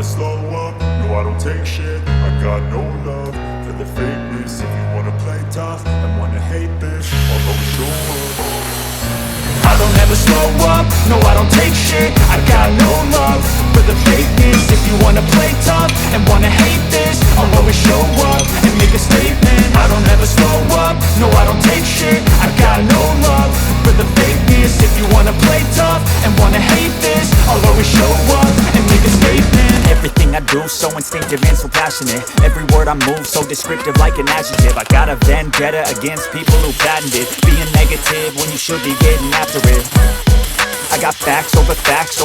never slow up, no I don't take shit. I got no love for the fakeness. If you wanna play tough and wanna hate this, I'll always show up. I don't ever slow up, no I don't take shit. I got no love for the fakeness. If you wanna play tough and wanna hate this, I'll always show up and make a statement. I don't ever slow up, no I don't take shit. I got no love for the fakeness. If you wanna play tough and wanna hate this, I'll always show up and make a statement. Everything I do so instinctive and so passionate. Every word I move so descriptive like an adjective. I got a vendetta against people who patented being negative when you should be getting after it. I got facts over tracks,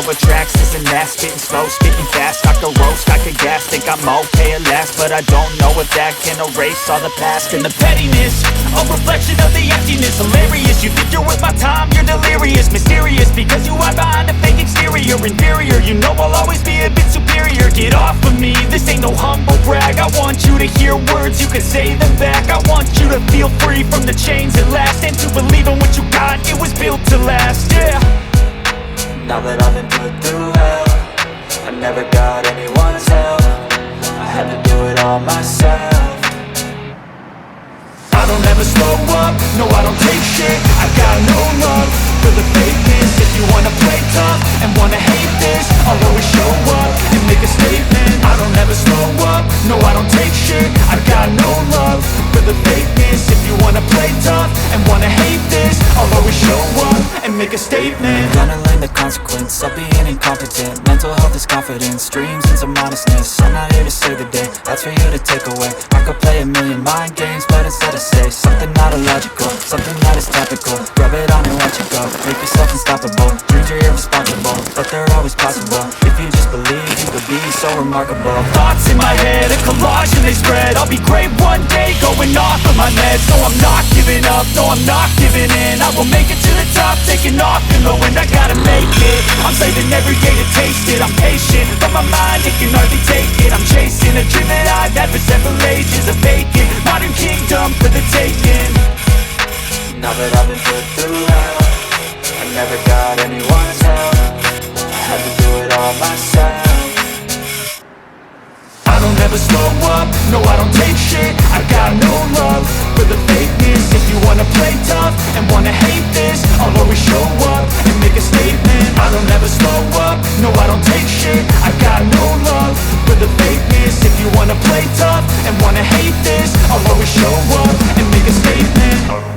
this and that. Spitting slow, spitting fast, I could roast, I could gas. Think I'm okay at last, but I don't know if that can erase all the past. And the pettiness, a reflection of the emptiness. Hilarious, you think you're worth my time, you're delirious. Mysterious, because you hide behind a fake exterior. Inferior, you know I'll always be a bit superior. Get off of me, this ain't no humble brag. I want you to hear words, you can say them back. I want you to feel free from the chains at last, and to believe in what you got, it was built to last, yeah. Now that I've been put through hell, I never got anyone's help. I had to do it all myself. I don't ever slow up, no I don't take shit. I got no love for the fakeness. If you wanna play tough and wanna hate this, I'll always show up and make a statement. I don't ever slow up, no I don't take shit. I got no love for the fakeness. If you wanna play tough and wanna hate this, I'll always show up and make a statement. Gonna learn the consequence of being incompetent. Mental health is confidence, dreams and some modestness. I'm not here to save the day, that's for you to take away. I could play a million mind games, but instead I say something not illogical, something that is topical. Rub it on and watch it go, make yourself unstoppable. Dreams are irresponsible, but they're always possible. If you just believe, you could be so remarkable. Thoughts in my head, a collage and they spread. I'll be great one day, going off of my meds. No, I'm not giving up, no, I'm not giving in. I will make it to the top, taking off and knowing I gotta make it. I'm saving every day to taste it, I'm patient, but my mind, it can hardly take it. I'm chasing a dream that I've had for several ages, a vacant modern kingdom for the taking. Now that I've been put through hell, I never got anyone's help. I had to do it all myself. I don't ever slow up, no I don't take shit. I got no love for the fakeness. If you wanna play tough and wanna hate this, I'll always show up and make a statement. I don't ever slow up, no I don't take shit. I got no love for the fakeness. If you wanna play tough and wanna hate this, I'll always show up and make a statement.